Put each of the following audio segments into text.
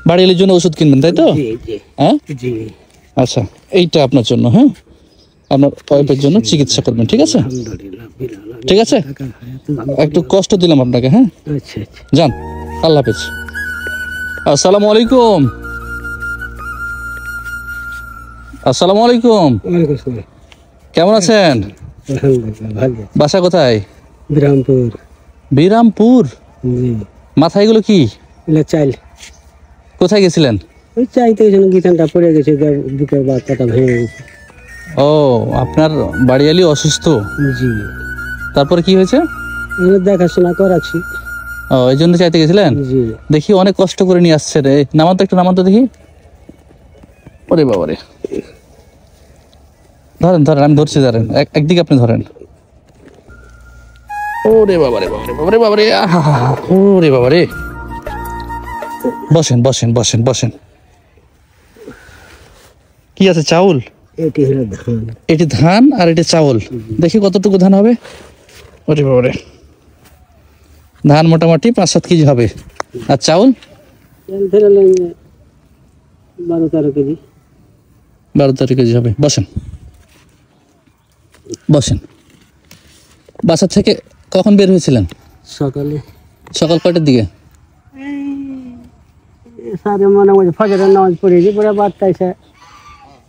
বাড়ি এলে জন্য ওষুধ কিনবেন তাই তো? হ্যাঁ, আচ্ছা এইটা আপনার জন্য, হ্যাঁ আপনার ওয়াইফের জন্য চিকিৎসা করবেন, ঠিক আছে? ঠিক আছে, একটু কষ্ট দিলাম আপনাকে, হ্যাঁ যান, আল্লাহ হাফেজ। আসসালামু আলাইকুম। আসসালামু আলাইকুম, কেমন আছেন? বাসা কোথায়? বিরামপুর। বিরামপুর? মাথায় এগুলো কি? চাইল। কোথায় গেছিলেন? ওই চাইতে গিটানটা পড়ে গেছে, বুকের বাচ্চাটা ভেঙে গেছে। ও, আপনার বাড়িয়ালি অসুস্থ? জি। তারপরে কি হয়েছে? দেখাশোনা করাচ্ছি। ও, এই জন্য চাইতে গেছিলেন? জি। দেখি অনেক কষ্ট করে নিয়ে আসছে রে, নামান তো, একটু নামান তো দেখি। ওরে বাবা রে, ধরেন ধরেন, আমি ধরছি, ধরেন একদিকে আপনি ধরেন। ওরে বাবা রে, বাবা রে, বাবা রে, বাবা রে, ওরে বাবা রে। বসেন বসেন বসেন বসেন। কি আছে? চাউল? এটি হলো ধান। এটি ধান আর এটি চাউল। দেখি কতটুকু ধান হবে। ওরে বাবা রে, ধান মোটামুটি 5-7 কেজি হবে। আর চাউল? 12-13 কেজি। 12-13 কেজি হবে। বসেন বসেন। বাসা থেকে কখন বের হয়েছিলেন? সকালে। সকাল কয়টার দিকে? সাড়ে মনে হয় ফজরের নামাজ পড়েছি, পরে বাচ্চা এসে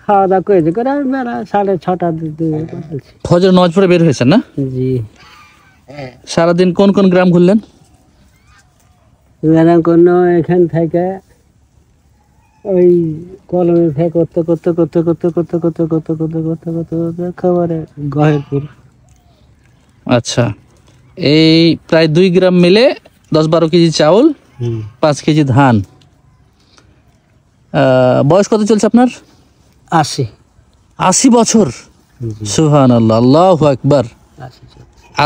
খাওয়া দাওয়া করেছি, করে বেলা 6:30 দিকে। ফজর নামাজ পড়ে বের হয়েছেন না? জি। সারাদিন কোন কোন গ্রাম ঘুরলেন? কোনো এখান থেকে ওই কলমে থেকে করতে করতে করতে করতে করতে করতে করতে করতে করতে করতে করতে খাবারে গহেরপুর। আচ্ছা, এই প্রায় 2 গ্রাম মিলে 10-12 কেজি চাউল, 5 কেজি ধান। বয়স কত চলছে আপনার? 80 বছর? সুবহানাল্লাহ, আল্লাহু আকবার।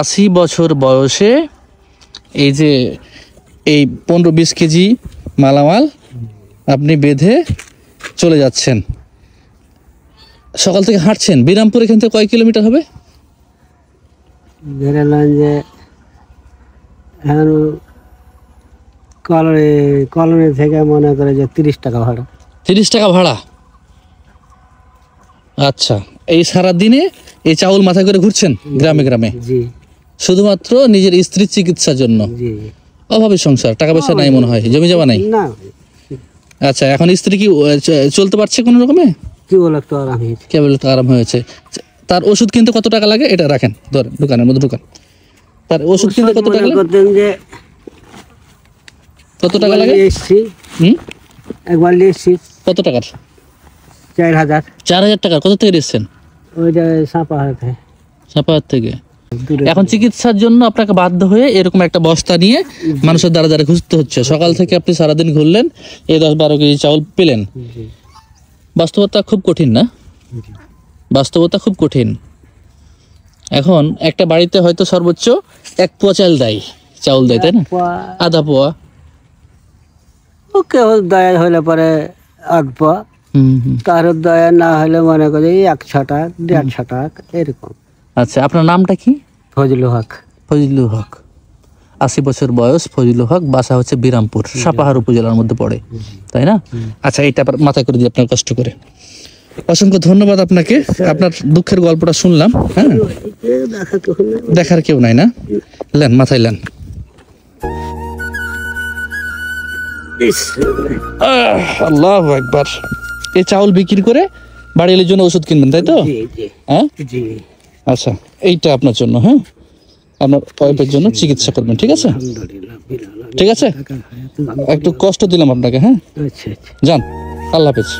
80 বছর বয়সে এই যে এই 15-20 কেজি মালামাল আপনি বেঁধে চলে যাচ্ছেন। সকাল থেকে হাঁটছেন। বিরামপুর এখান থেকে কয় কিলোমিটার হবে? যে কলোনি থেকে মনে করে যে 30 টাকা ভাড়া। 30 টাকা ভাড়া? আচ্ছা, এই সারাদিনে এই চাউল মাথায় করে ঘুরছেন গ্রামে গ্রামে? জি। শুধুমাত্র নিজের স্ত্রীর চিকিৎসার জন্য? জি। অভাবী সংসার, টাকা পয়সা নাই মনে হয়, জমি জমা নাই? না। আচ্ছা, এখন স্ত্রী কি চলতে পারছে কোনো রকমে? কেবল একটু আরাম হয়েছে। কেবল একটু আরাম হয়েছে। তার ওষুধ কিনতে কত টাকা লাগে? এটা রাখেন, ধরেন দোকানের মধ্যে ঢুকান। তার ওষুধ কিনতে কত টাকা লাগে? কত টাকা লাগে? একবার এসছি। কত টাকার? 4000। 4000 টাকা? কোথা থেকে এসেছেন? ওইটা সাপাহার থেকে। এখন চিকিৎসার জন্য আপনাকে বাধ্য হয়ে এরকম একটা বস্তা নিয়ে মানুষের দ্বারা দ্বারা খুঁজতে হচ্ছে। সকাল থেকে আপনি সারাদিন ঘুরলেন, এই 10-12 কেজি চাউল পেলেন। বাস্তবতা খুব কঠিন না? বাস্তবতা খুব কঠিন। এখন একটা বাড়িতে হয়তো সর্বোচ্চ 1 পোয়া চাউল দেয়, তাই না? আধা পোয়া। ওকে দয়া হলে পরে 1 পোয়া, কারোর দয়া না হলে মনে করি 100 টাকা 150 টাকা এরকম। আচ্ছা, আপনার নামটা কি? ফজলুল হক। ফজলুল হক, 80 বছর বয়স। ফজলুল হক, বাসা হচ্ছে বিরামপুর, সাপাহার উপজেলার মধ্যে পড়ে, তাই না? আচ্ছা, এইটা মাথায় করে দিই আপনার কষ্ট করে। অসংখ্য ধন্যবাদ আপনাকে। আপনার দুঃখের গল্পটা শুনলাম। হ্যাঁ, দেখার কেউ নাই না? লেন, মাথায় লেন। আল্লাহু আকবার। এই চাউল বিক্রি করে বাড়ি এলে জন্য ওষুধ কিনবেন তাই তো? হ্যাঁ, আচ্ছা এইটা আপনার জন্য, হ্যাঁ আপনার ওয়াইফের জন্য চিকিৎসা করবেন, ঠিক আছে? ঠিক আছে, একটু কষ্ট দিলাম আপনাকে, হ্যাঁ যান, আল্লাহ হাফেজ।